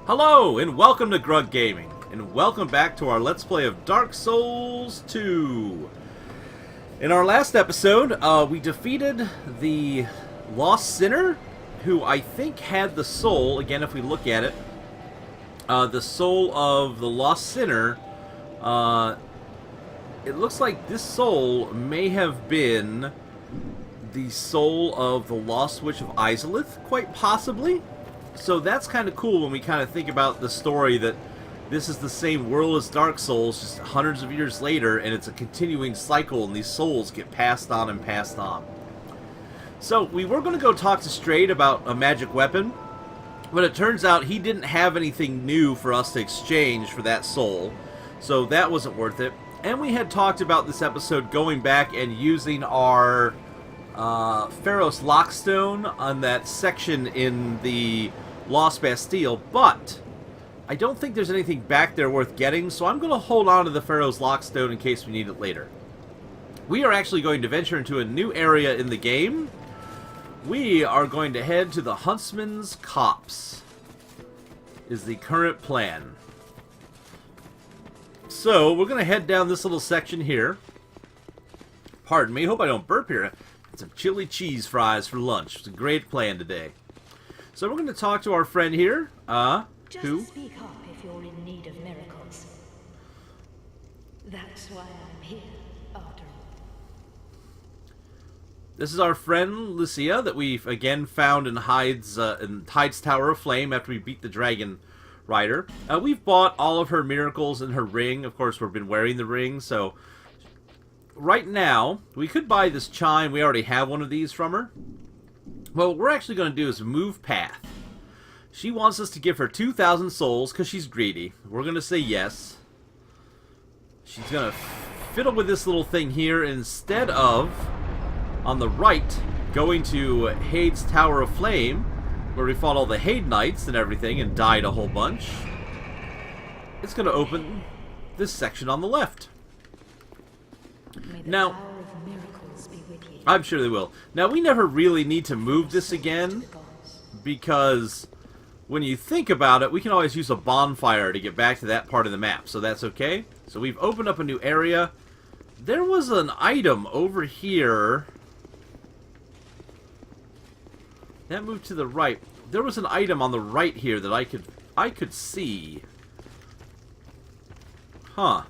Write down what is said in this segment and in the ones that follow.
Hello, and welcome to Grug Gaming, and welcome back to our Let's Play of Dark Souls 2. In our last episode, we defeated the Lost Sinner, who I think had the soul, again if we look at it, the soul of the Lost Sinner. It looks like this soul may have been the soul of the Lost Witch of Izalith, quite possibly. So that's kind of cool when we kind of think about the story that this is the same world as Dark Souls, just hundreds of years later, and it's a continuing cycle, and these souls get passed on and passed on. So we were going to go talk to Straight about a magic weapon, but it turns out he didn't have anything new for us to exchange for that soul, so that wasn't worth it. And we had talked about this episode going back and using our Pharos Lockstone on that section in the Lost Bastille, but I don't think there's anything back there worth getting, so I'm going to hold on to the Pharos Lockstone in case we need it later. We are actually going to venture into a new area in the game. We are going to head to the Huntsman's Copse, is the current plan. So, we're going to head down this little section here. Pardon me, hope I don't burp here. Some chili cheese fries for lunch. It's a great plan today. So we're going to talk to our friend here. Just speak up if you're in need of miracles. That's why I'm here, after all. This is our friend Lucia that we've again found in Hyde's Tower of Flame after we beat the Dragon Rider. We've bought all of her miracles in her ring. Of course, we've been wearing the ring, so right now, we could buy this chime. We already have one of these from her. Well, what we're actually going to do is move path. She wants us to give her 2,000 souls because she's greedy. We're going to say yes. She's going to fiddle with this little thing here instead of, on the right, going to Hyde's Tower of Flame, where we fought all the Hyde Knights and everything and died a whole bunch. It's going to open this section on the left. Now, I'm sure they will. Now, we never really need to move this again, because when you think about it, we can always use a bonfire to get back to that part of the map, so that's okay. So we've opened up a new area. There was an item over here. That moved to the right. There was an item on the right here that I could see. Huh.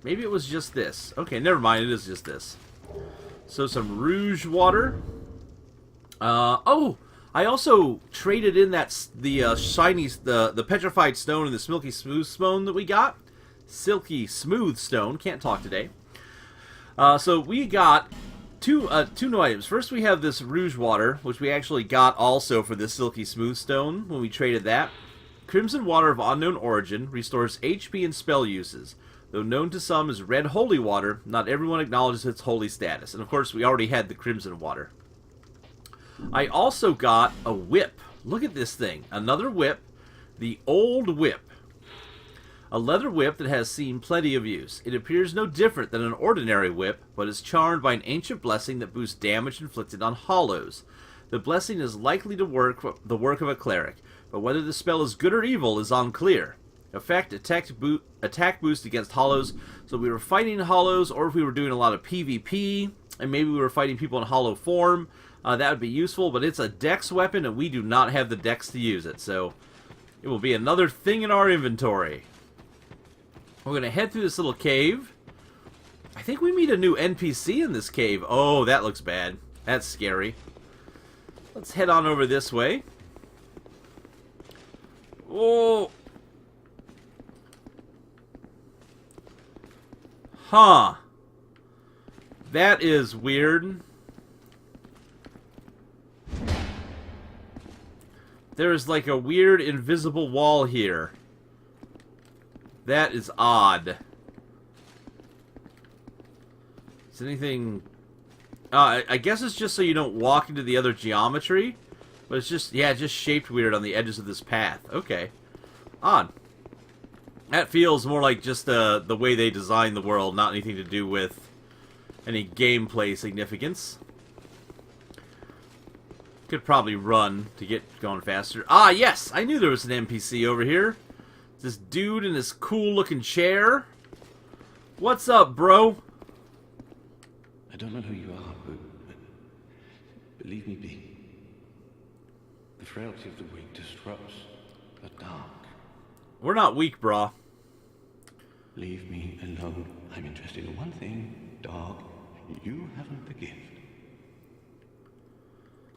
Maybe it was just this. Okay, never mind. It is just this. So some rouge water. Oh, I also traded in the shiny, the petrified stone and the silky smooth stone that we got. Silky smooth stone. Can't talk today. So we got two new items. First, we have this rouge water, which we actually got also for the silky smooth stone when we traded that. Crimson water of unknown origin restores HP and spell uses. Though known to some as red holy water, not everyone acknowledges its holy status. And of course, we already had the crimson water. I also got a whip. Look at this thing. Another whip. The old whip. A leather whip that has seen plenty of use. It appears no different than an ordinary whip, but is charmed by an ancient blessing that boosts damage inflicted on hollows. The blessing is likely to work the work of a cleric, but whether the spell is good or evil is unclear. Effect, attack boost against hollows. So we were fighting hollows, or if we were doing a lot of PvP, and maybe we were fighting people in hollow form, that would be useful, but it's a dex weapon, and we do not have the dex to use it, so it will be another thing in our inventory. We're going to head through this little cave. I think we meet a new NPC in this cave. Oh, that looks bad. That's scary. Let's head on over this way. Oh! Huh. That is weird. There is like a weird invisible wall here. That is odd. Is anything... I guess it's just so you don't walk into the other geometry. But it's just, yeah, just shaped weird on the edges of this path. Okay. Odd. That feels more like just the way they designed the world, not anything to do with any gameplay significance. Could probably run to get going faster. Ah, yes! I knew there was an NPC over here. This dude in this cool-looking chair. What's up, bro? I don't know who you are, but leave me be. The frailty of the weak disrupts the dark. We're not weak, brah. Leave me alone. I'm interested in one thing, dog. You haven't the gift.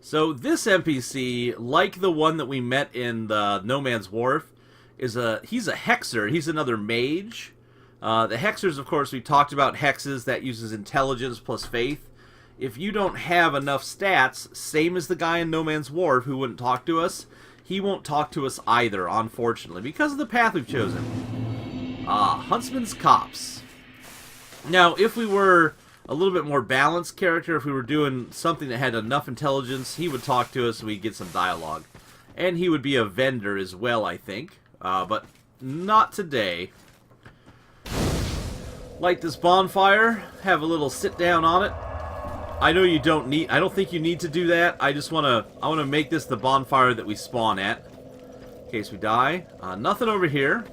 So this NPC, like the one that we met in the No Man's Wharf, he's a hexer. He's another mage. The hexers, of course, we talked about hexes. That uses intelligence plus faith. If you don't have enough stats, same as the guy in No Man's Wharf who wouldn't talk to us, he won't talk to us either, unfortunately, because of the path we've chosen. Huntsman's Copse. Now, if we were a little bit more balanced character, if we were doing something that had enough intelligence, he would talk to us and we'd get some dialogue. And he would be a vendor as well, I think. But not today. Light this bonfire, have a little sit down on it. I know you don't need, I don't think you need to do that. I want to make this the bonfire that we spawn at, in case we die. Nothing over here.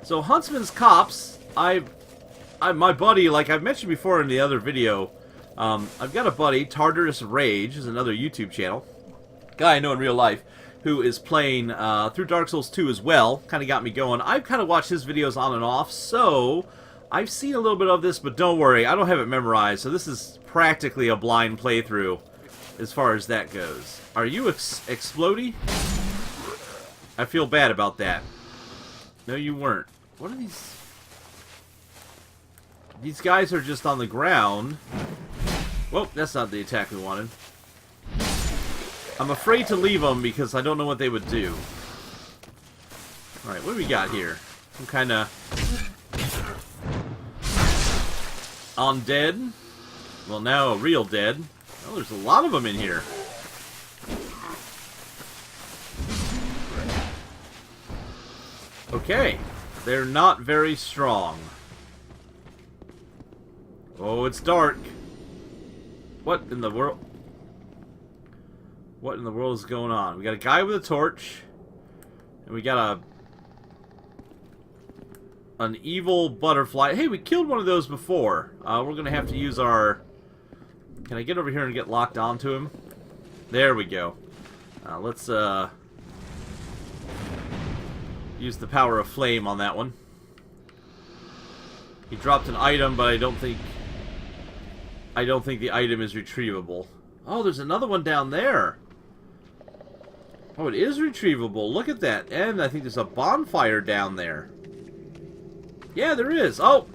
So Huntsman's Copse, my buddy, like I've mentioned before in the other video, I've got a buddy, Tartarus Rage, is another YouTube channel, guy I know in real life, who is playing through Dark Souls 2 as well. Kind of got me going. I've kind of watched his videos on and off, so I've seen a little bit of this, but don't worry, I don't have it memorized, so this is practically a blind playthrough as far as that goes. Are you explodey? I feel bad about that. No, you weren't. What are these? These guys are just on the ground. Whoa, that's not the attack we wanted. I'm afraid to leave them because I don't know what they would do. Alright, what do we got here? Some kind of undead. Well, now a real dead. Oh, there's a lot of them in here. Okay. They're not very strong. Oh, it's dark. What in the world? What in the world is going on? We got a guy with a torch. And we got an evil butterfly. Hey, we killed one of those before. We're going to have to use our... Can I get over here and get locked onto him? There we go. Let's use the power of flame on that one. He dropped an item, but I don't think the item is retrievable. Oh, there's another one down there. Oh, it is retrievable. Look at that. And I think there's a bonfire down there. Yeah, there is. Oh!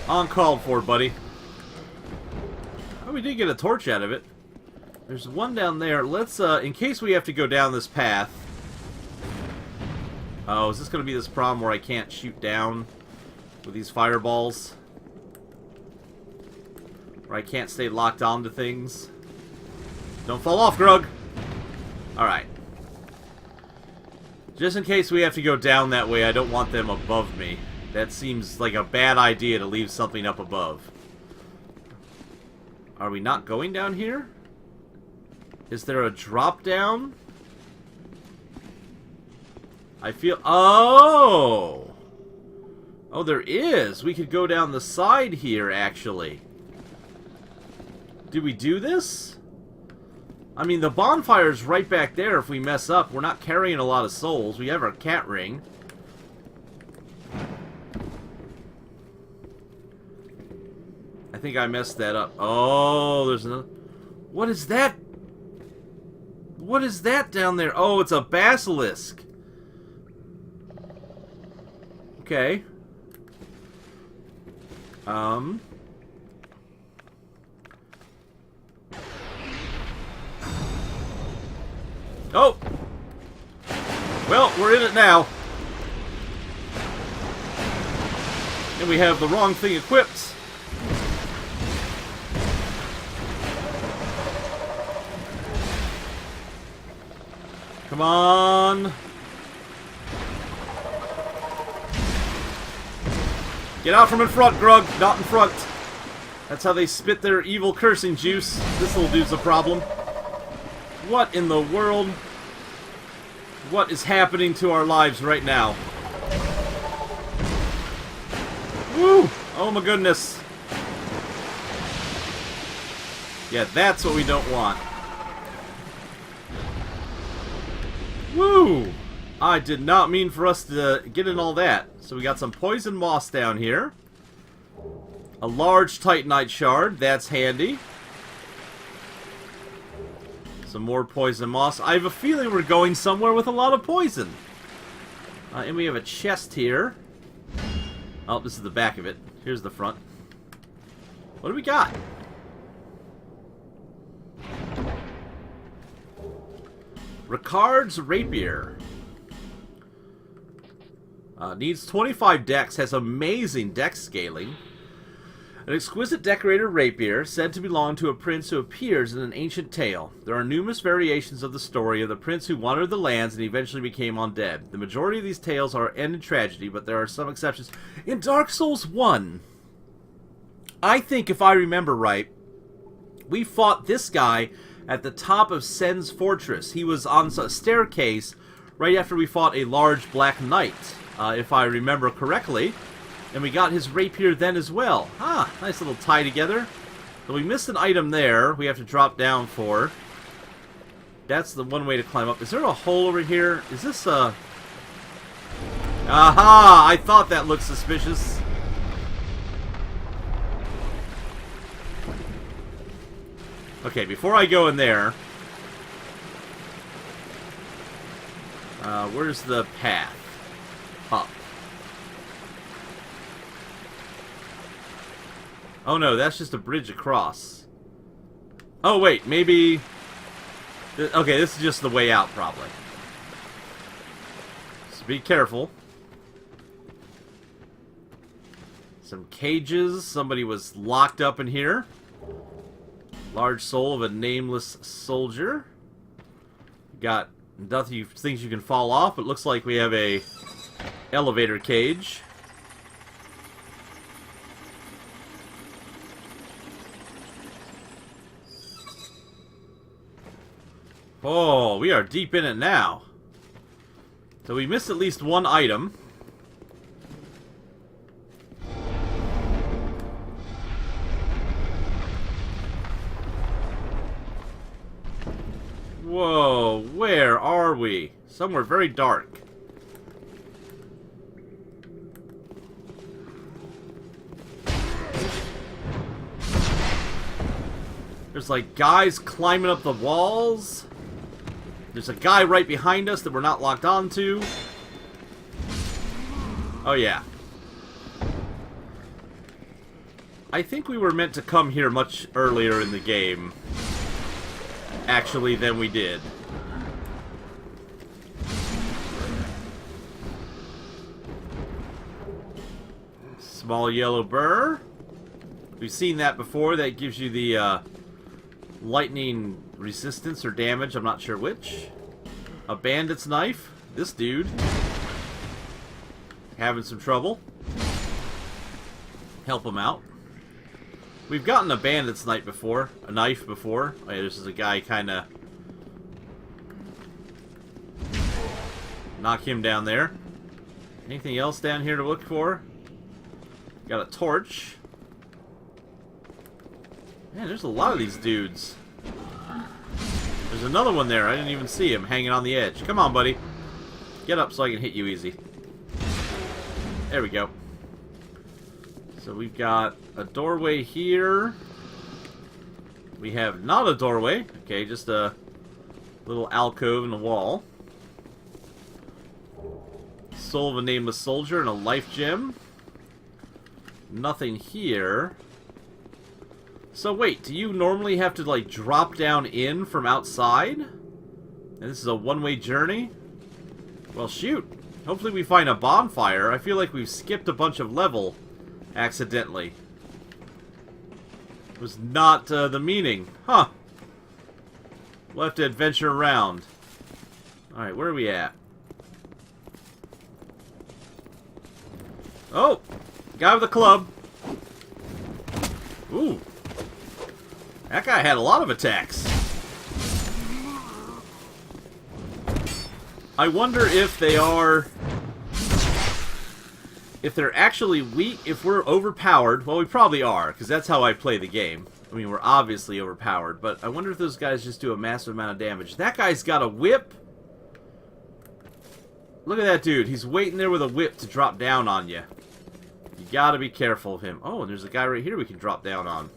Uncalled for, buddy. Oh, we did get a torch out of it. There's one down there. Let's, in case we have to go down this path. Oh, is this going to be this problem where I can't shoot down with these fireballs? Or I can't stay locked onto things? Don't fall off, Grug! Alright. Just in case we have to go down that way, I don't want them above me. That seems like a bad idea to leave something up above. Are we not going down here? Is there a drop down? I feel... Oh! Oh, there is! We could go down the side here, actually. Do we do this? I mean, the bonfire's right back there if we mess up. We're not carrying a lot of souls. We have our cat ring. I think I messed that up. Oh, there's another... What is that? What is that down there? Oh, it's a basilisk. Okay. Oh. Well, we're in it now. And we have the wrong thing equipped. Come on. Get out from in front, Grug. Not in front. That's how they spit their evil cursing juice. This little dude's a problem. What in the world? What is happening to our lives right now? Woo! Oh my goodness. Yeah, that's what we don't want. Woo! I did not mean for us to get in all that. So we got some poison moss down here. A large Titanite shard. That's handy. Some more poison moss. I have a feeling we're going somewhere with a lot of poison. And we have a chest here. Oh, this is the back of it. Here's the front. What do we got? Ricard's Rapier. Needs 25 dex. Has amazing dex scaling. An exquisite decorated rapier, said to belong to a prince who appears in an ancient tale. There are numerous variations of the story of the prince who wandered the lands and eventually became undead. The majority of these tales are end in tragedy, but there are some exceptions. In Dark Souls 1, I think if I remember right, we fought this guy at the top of Sen's fortress. He was on a staircase right after we fought a large black knight, if I remember correctly. And we got his rapier then as well. Ah, nice little tie together. So we missed an item there we have to drop down for. That's the one way to climb up. Is there a hole over here? Is this a... Aha! I thought that looked suspicious. Okay, before I go in there... where's the path? Up. Oh no, that's just a bridge across. Oh wait, maybe... Okay, this is just the way out, probably. So be careful. Some cages. Somebody was locked up in here. Large soul of a nameless soldier. Got nothing, things you can fall off, but looks like we have a elevator cage. Oh, we are deep in it now. So we missed at least one item. Whoa, where are we? Somewhere very dark. There's like guys climbing up the walls. There's a guy right behind us that we're not locked onto. Oh yeah. I think we were meant to come here much earlier in the game, actually, than we did. Small yellow burr. We've seen that before. That gives you the lightning resistance or damage. I'm not sure which. A bandit's knife. This dude having some trouble. Help him out. We've gotten a bandit's knife before. A knife before. Oh yeah, this is a guy kind of... Knock him down there. Anything else down here to look for? Got a torch. Man, there's a lot of these dudes. There's another one there. I didn't even see him hanging on the edge. Come on, buddy. Get up so I can hit you easy. There we go. So we've got a doorway here. We have not a doorway. Okay, just a little alcove in the wall. Soul of a nameless soldier and a life gem. Nothing here. So wait, do you normally have to like drop down in from outside? And this is a one-way journey? Well, shoot. Hopefully we find a bonfire. I feel like we've skipped a bunch of level accidentally. It was not the meaning. Huh. We'll have to adventure around. Alright, where are we at? Oh! Guy with a club. Ooh. That guy had a lot of attacks. I wonder if they are... if they're actually weak, if we're overpowered. Well, we probably are, because that's how I play the game. I mean, we're obviously overpowered, but I wonder if those guys just do a massive amount of damage. That guy's got a whip. Look at that dude. He's waiting there with a whip to drop down on you. You gotta be careful of him. Oh, and there's a guy right here we can drop down on.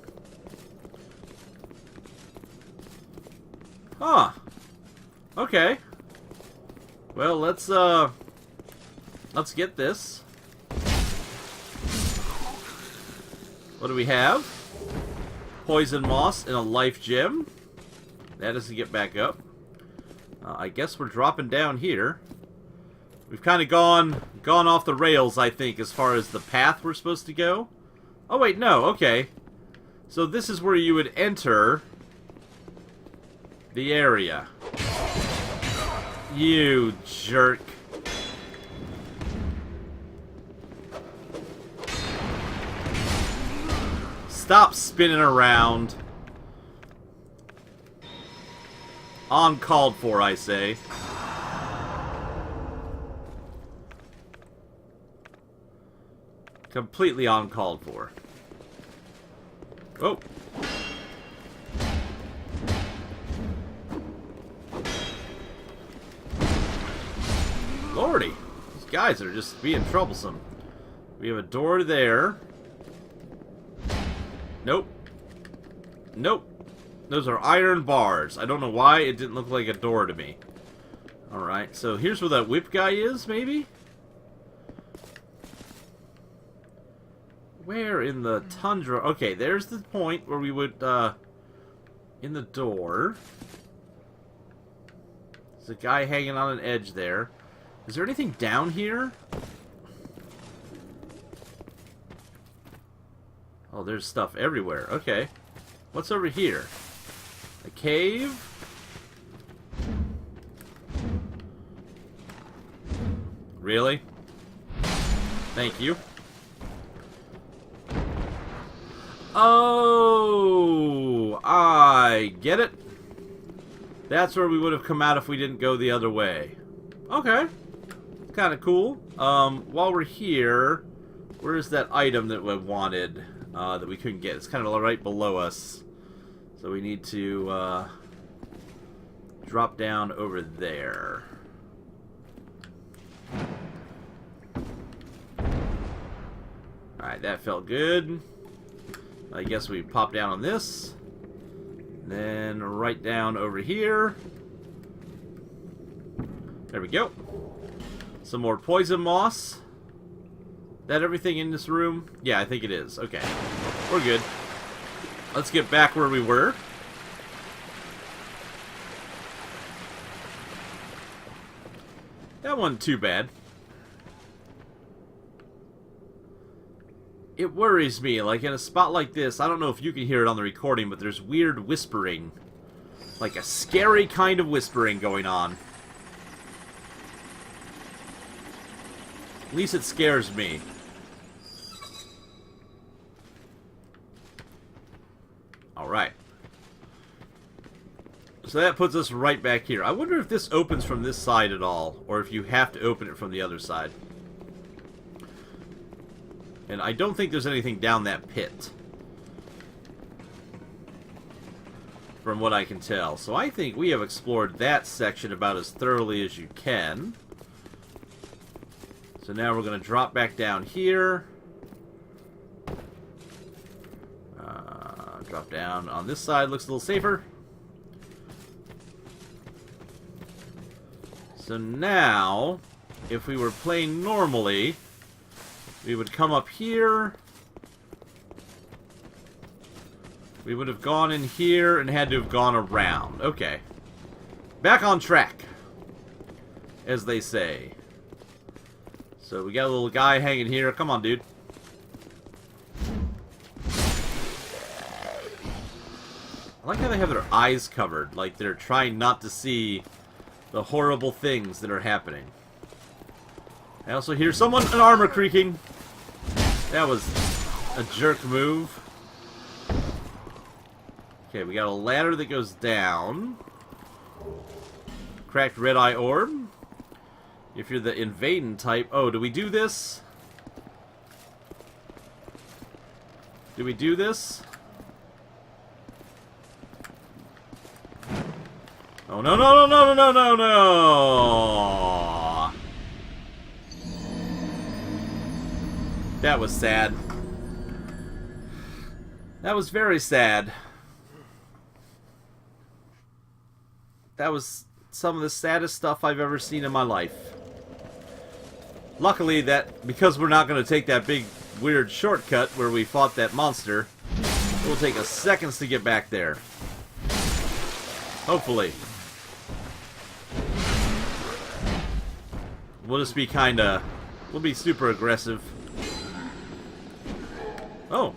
Huh. Okay. Well, let's get this. What do we have? Poison moss and a life gem. That is to get back up. I guess we're dropping down here. We've kind of gone off the rails, I think, as far as the path we're supposed to go. Oh, wait, no, okay. So this is where you would enter the area. You jerk. Stop spinning around. Uncalled for, I say. Completely uncalled for. Oh. Lordy. These guys are just being troublesome. We have a door there. Nope. Nope. Those are iron bars. I don't know why it didn't look like a door to me. Alright, so here's where that whip guy is, maybe? Where in the tundra? Okay, there's the point where we would, in the door. There's a guy hanging on an edge there. Is there anything down here? Oh, there's stuff everywhere. Okay. What's over here? A cave? Really? Thank you. Oh, I get it. That's where we would have come out if we didn't go the other way. Okay. Kind of cool. While we're here, where's that item that we wanted that we couldn't get? It's kind of right below us. So we need to drop down over there. Alright, that felt good. I guess we pop down on this. Then right down over here. There we go. Some more poison moss. That everything in this room? Yeah, I think it is. Okay. We're good. Let's get back where we were. That wasn't too bad. It worries me, like in a spot like this, I don't know if you can hear it on the recording, but there's weird whispering. Like a scary kind of whispering going on. At least it scares me. Alright. So that puts us right back here. I wonder if this opens from this side at all, or if you have to open it from the other side. And I don't think there's anything down that pit. From what I can tell. So I think we have explored that section about as thoroughly as you can. So now we're going to drop back down here. Drop down on this side. Looks a little safer. So now, if we were playing normally, we would come up here. We would have gone in here and had to have gone around. Okay. Back on track, as they say. So we got a little guy hanging here. Come on, dude. I like how they have their eyes covered, like they're trying not to see the horrible things that are happening. I also hear an armor creaking. That was a jerk move. Okay, we got a ladder that goes down. Cracked Red Eye Orb. If you're the invading type... Oh, do we do this? Do we do this? Oh, no, no, no, no, no, no, no! That was sad. That was very sad. That was some of the saddest stuff I've ever seen in my life. Luckily, because we're not going to take that big, weird shortcut where we fought that monster, it will take us seconds to get back there. Hopefully. We'll just be we'll be super aggressive. Oh.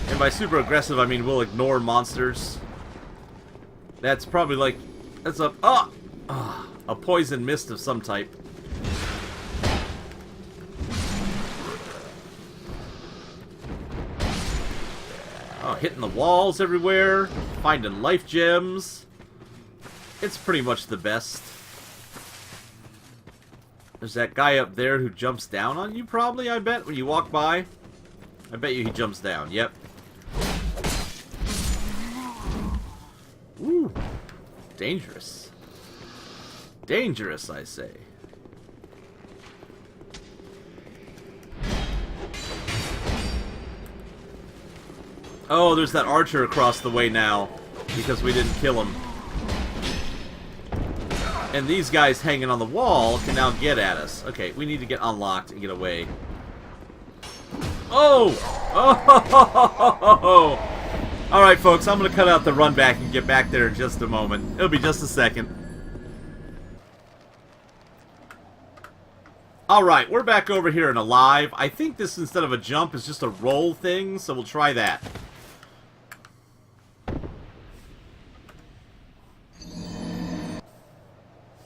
And by super aggressive, I mean we'll ignore monsters. That's probably that's a poison mist of some type. Oh, hitting the walls everywhere, finding life gems. It's pretty much the best. There's that guy up there who jumps down on you, probably, I bet, when you walk by. I bet you he jumps down, yep. Ooh. Dangerous. Dangerous, I say. Oh, there's that archer across the way now, because we didn't kill him. And these guys hanging on the wall can now get at us. Okay, we need to get unlocked and get away. Oh! Oh! Alright, folks, I'm going to cut out the run back and get back there in just a moment. It'll be just a second. Alright, we're back over here and alive. I think this, instead of a jump, is just a roll thing, so we'll try that.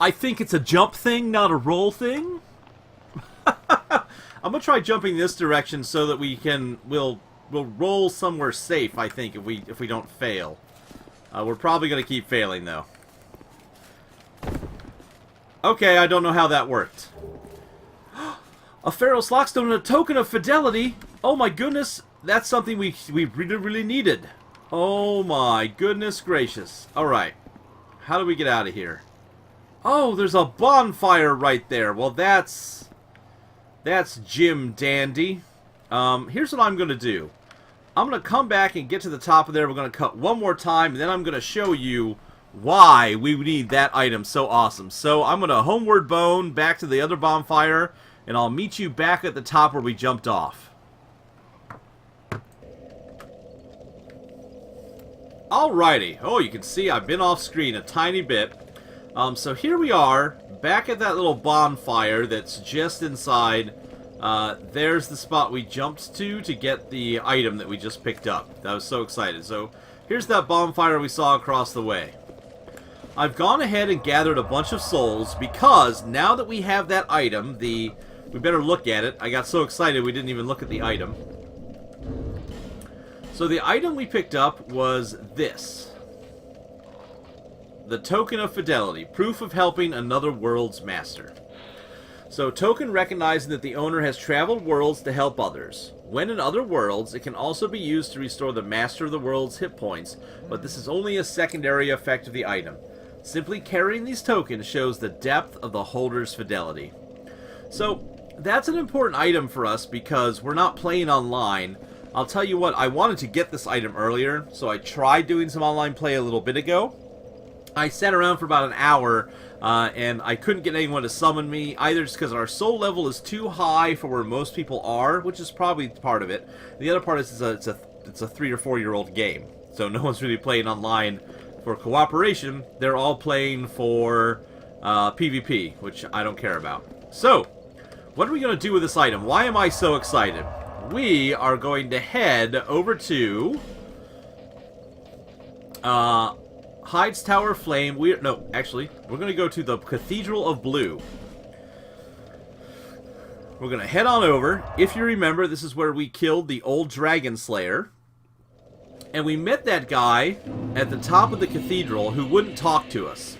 I think it's a jump thing, not a roll thing. I'm gonna try jumping this direction so that we'll roll somewhere safe. I think if we don't fail, we're probably gonna keep failing though. Okay, I don't know how that worked. A Pharaoh's Lockstone and a token of Fidelity. Oh my goodness, that's something we really needed. Oh my goodness gracious. All right, how do we get out of here? Oh, there's a bonfire right there. Well, that's Jim Dandy. Here's what I'm going to do. I'm going to come back and get to the top of there. We're going to cut one more time, and then I'm going to show you why we need that item so awesome. So I'm going to homeward bone back to the other bonfire, and I'll meet you back at the top where we jumped off. Alrighty. Oh, you can see I've been off screen a tiny bit. So here we are, back at that little bonfire that's just inside. There's the spot we jumped to get the item that we just picked up. I was so excited. So here's that bonfire we saw across the way. I've gone ahead and gathered a bunch of souls because now that we have that item, we better look at it. I got so excited we didn't even look at the item. So the item we picked up was this. The Token of Fidelity, proof of helping another world's master. So, token recognizing that the owner has traveled worlds to help others. When in other worlds, it can also be used to restore the master of the world's hit points, but this is only a secondary effect of the item. Simply carrying these tokens shows the depth of the holder's fidelity. So, that's an important item for us because we're not playing online. I'll tell you what, I wanted to get this item earlier, so I tried doing some online play a little bit ago. I sat around for about an hour, and I couldn't get anyone to summon me, either just because our soul level is too high for where most people are, which is probably part of it. The other part is it's a 3 or 4 year old game, so no one's really playing online for cooperation. They're all playing for PvP, which I don't care about. So, what are we going to do with this item? Why am I so excited? We are going to head over to Hyde's Tower Flame. No, actually, we're going to go to the Cathedral of Blue. We're going to head on over. If you remember, this is where we killed the old Dragon Slayer. And we met that guy at the top of the cathedral who wouldn't talk to us.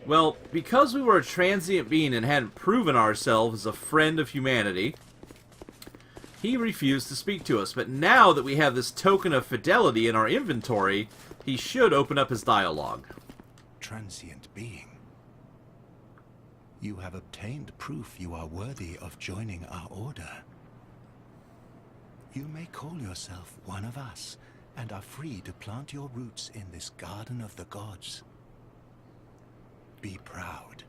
Well, because we were a transient being and hadn't proven ourselves as a friend of humanity, he refused to speak to us. But now that we have this token of fidelity in our inventory, he should open up his dialogue. Transient being. You have obtained proof you are worthy of joining our order. You may call yourself one of us, and are free to plant your roots in this garden of the gods. Be proud.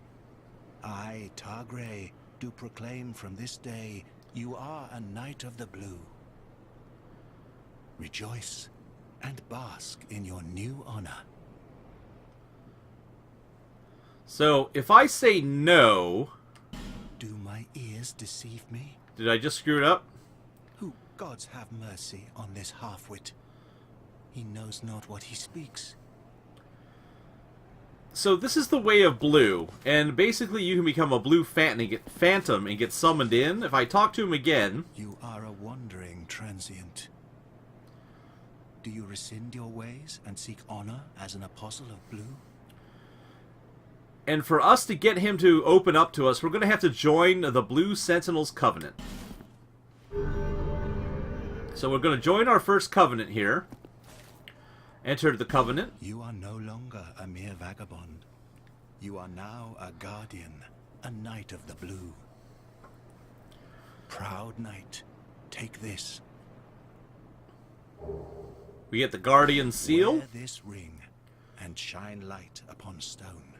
I, Targray, do proclaim from this day you are a Knight of the Blue. Rejoice and bask in your new honor. So, if I say no... Do my ears deceive me? Did I just screw it up? Who gods have mercy on this half-wit? He knows not what he speaks. So this is the way of blue, and basically you can become a blue phantom and get summoned in. If I talk to him again... You are a wandering transient. Do you rescind your ways and seek honor as an apostle of blue? And for us to get him to open up to us, we're going to have to join the Blue Sentinel's Covenant. So we're going to join our first covenant here. Enter the covenant. You are no longer a mere vagabond. You are now a guardian, a Knight of the Blue. Proud Knight, take this. We get the Guardian Seal. Wear this ring and shine light upon stone.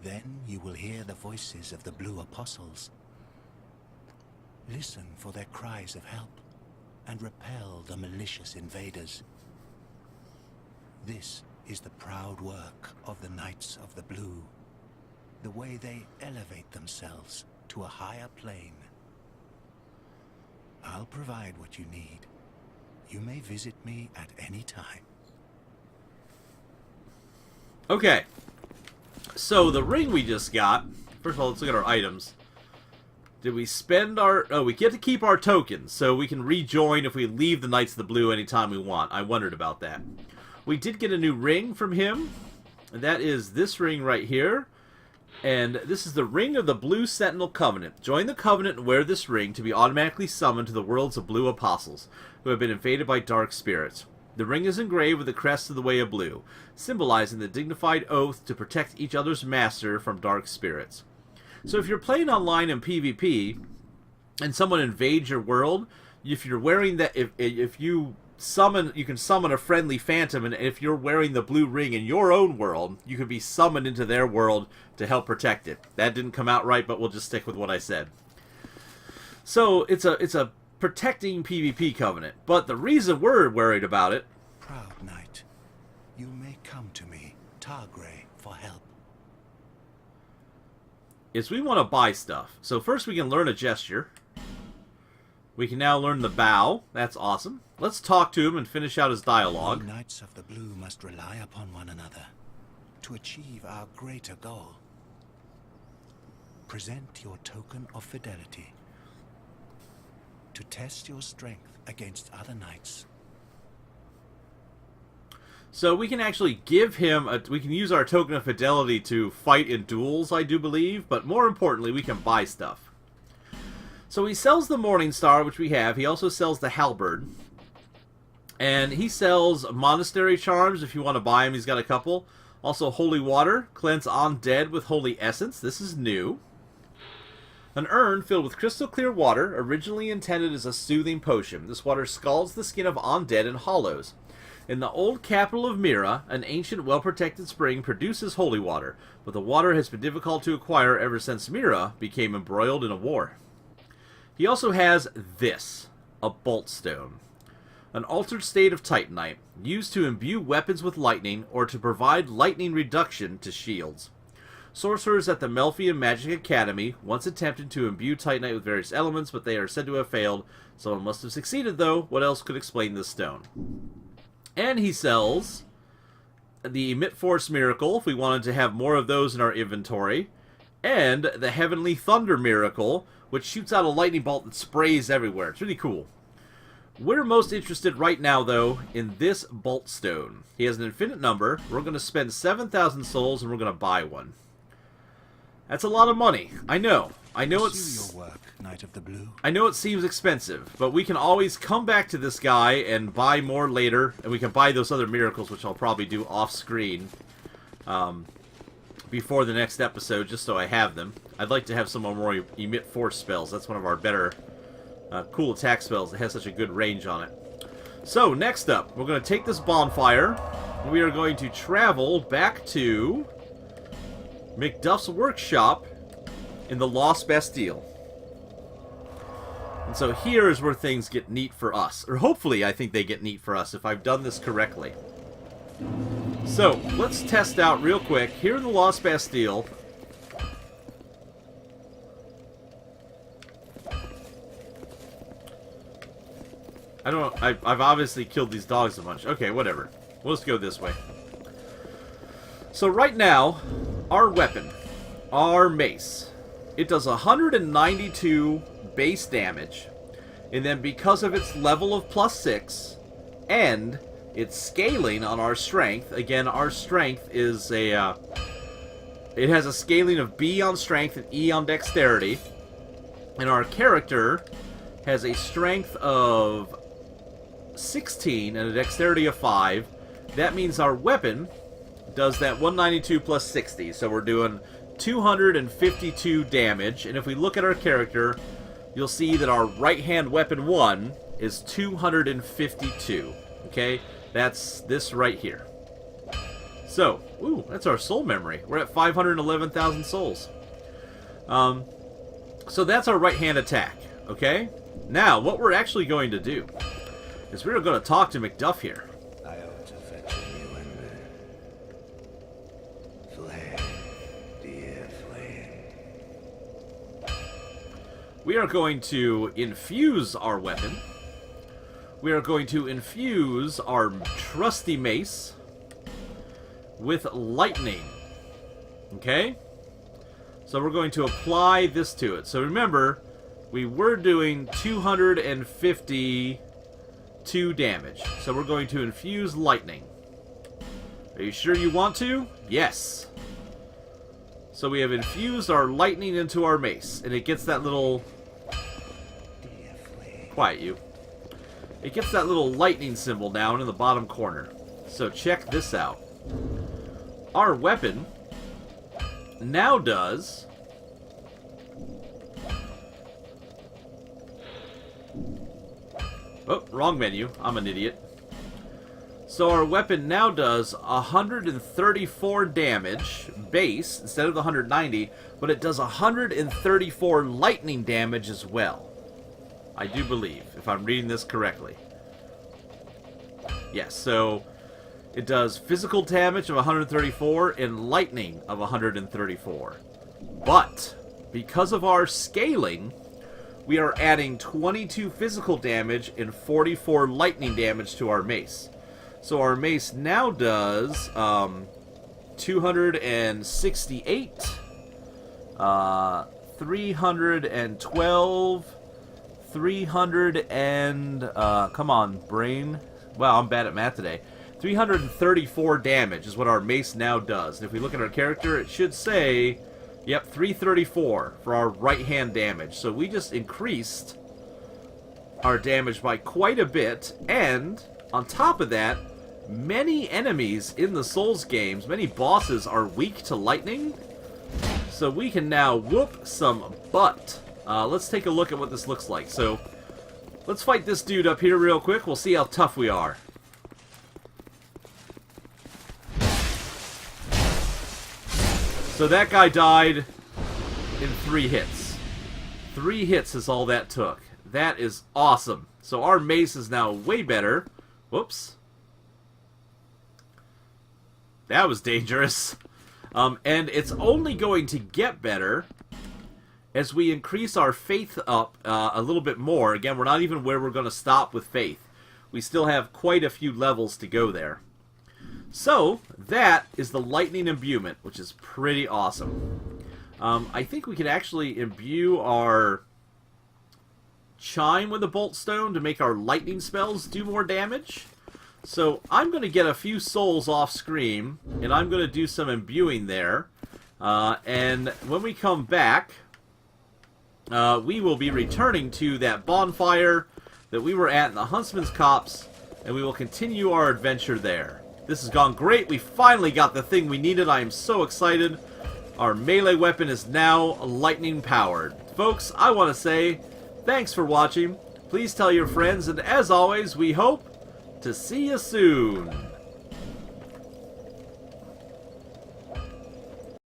Then you will hear the voices of the Blue Apostles. Listen for their cries of help and repel the malicious invaders. This is the proud work of the Knights of the Blue, the way they elevate themselves to a higher plane. I'll provide what you need. You may visit me at any time. Okay. So the ring we just got... First of all, let's look at our items. Did we spend our... Oh, we get to keep our tokens, so we can rejoin if we leave the Knights of the Blue anytime we want. I wondered about that. We did get a new ring from him. And that is this ring right here. And this is the Ring of the Blue Sentinel Covenant. Join the Covenant and wear this ring to be automatically summoned to the worlds of Blue Apostles, who have been invaded by dark spirits. The ring is engraved with the crest of the Way of Blue, symbolizing the dignified oath to protect each other's master from dark spirits. So if you're playing online in PvP, and someone invades your world, if you're wearing that, if you summon, you can summon a friendly phantom, and if you're wearing the blue ring in your own world, you can be summoned into their world to help protect it. That didn't come out right, but we'll just stick with what I said. So it's a protecting PvP covenant, but the reason we're worried about it... Proud Knight, you may come to me, Targray, for help. Is we want to buy stuff. So first we can learn a gesture. We can now learn the bow. That's awesome. Let's talk to him and finish out his dialogue. We Knights of the Blue must rely upon one another to achieve our greater goal. Present your token of fidelity to test your strength against other knights. So we can actually give him we can use our token of fidelity to fight in duels, I do believe, but more importantly, we can buy stuff. So he sells the Morning Star, which we have. He also sells the Halberd. And he sells Monastery Charms, if you want to buy him. He's got a couple. Also Holy Water, cleanse undead with Holy Essence. This is new. An urn filled with crystal clear water, originally intended as a soothing potion. This water scalds the skin of undead and hollows. In the old capital of Mira, an ancient, well-protected spring produces holy water, but the water has been difficult to acquire ever since Mira became embroiled in a war. He also has this, a bolt stone. An altered state of Titanite, used to imbue weapons with lightning or to provide lightning reduction to shields. Sorcerers at the Melfian Magic Academy once attempted to imbue Titanite with various elements, but they are said to have failed. Someone must have succeeded, though. What else could explain this stone? And he sells the Emit Force Miracle, if we wanted to have more of those in our inventory, and the Heavenly Thunder Miracle, which shoots out a lightning bolt that sprays everywhere. It's really cool. We're most interested right now, though, in this bolt stone. He has an infinite number. We're going to spend 7,000 souls, and we're going to buy one. That's a lot of money. I know. I know Pursue your work, Knight of the Blue. I know it seems expensive, but we can always come back to this guy and buy more later, and we can buy those other miracles, which I'll probably do off-screen before the next episode, just so I have them. I'd like to have some more emit force spells. That's one of our better cool attack spells that has such a good range on it. So, next up, we're going to take this bonfire, and we are going to travel back to Macduff's workshop in the Lost Bastille. And so here is where things get neat for us. Or hopefully I think they get neat for us if I've done this correctly. So, let's test out real quick. Here in the Lost Bastille, I don't know, I've obviously killed these dogs a bunch. Okay, whatever. We'll just go this way. So right now, our weapon, our mace, it does 192 base damage, and then because of its level of +6, and its scaling on our strength, again, our strength is a, it has a scaling of B on strength and E on dexterity, and our character has a strength of 16 and a dexterity of 5. That means our weapon does that 192 plus 60, so we're doing 252 damage, and if we look at our character, you'll see that our right-hand weapon 1 is 252, okay? That's this right here. So, ooh, that's our soul memory. We're at 511,000 souls. So that's our right-hand attack, okay? Now, what we're actually going to do is we're going to talk to Macduff here. I ought to fetch a new ember. Flame, dear flame. We are going to infuse our weapon. We are going to infuse our trusty mace with lightning. Okay? So we're going to apply this to it. So remember, we were doing 252 damage. So we're going to infuse lightning. Are you sure you want to? Yes. So we have infused our lightning into our mace, and it gets that little... Quiet, you. It gets that little lightning symbol down in the bottom corner. So check this out. Our weapon now does... Oh, wrong menu. I'm an idiot. So our weapon now does 134 damage base instead of the 190, but it does 134 lightning damage as well. I do believe, if I'm reading this correctly. Yes, so it does physical damage of 134 and lightning of 134. But because of our scaling, we are adding 22 physical damage and 44 lightning damage to our mace. So our mace now does 268, 312, 300 and, come on, brain. Wow, I'm bad at math today. 334 damage is what our mace now does. And if we look at our character, it should say, yep, 334 for our right-hand damage. So we just increased our damage by quite a bit. And on top of that, many enemies in the Souls games, many bosses are weak to lightning. So we can now whoop some butt. Let's take a look at what this looks like. So, let's fight this dude up here real quick. We'll see how tough we are. So that guy died in 3 hits. 3 hits is all that took. That is awesome. So our mace is now way better. Whoops. That was dangerous. And it's only going to get better as we increase our faith up a little bit more. Again, we're not even where we're going to stop with faith. We still have quite a few levels to go there. So, that is the lightning imbuement, which is pretty awesome. I think we can actually imbue our chime with a bolt stone to make our lightning spells do more damage. So I'm going to get a few souls off screen, and I'm going to do some imbuing there. And when we come back, we will be returning to that bonfire that we were at in the Huntsman's Copse, and we will continue our adventure there. This has gone great. We finally got the thing we needed. I am so excited. Our melee weapon is now lightning powered. Folks, I want to say thanks for watching. Please tell your friends, and as always, we hope to see you soon.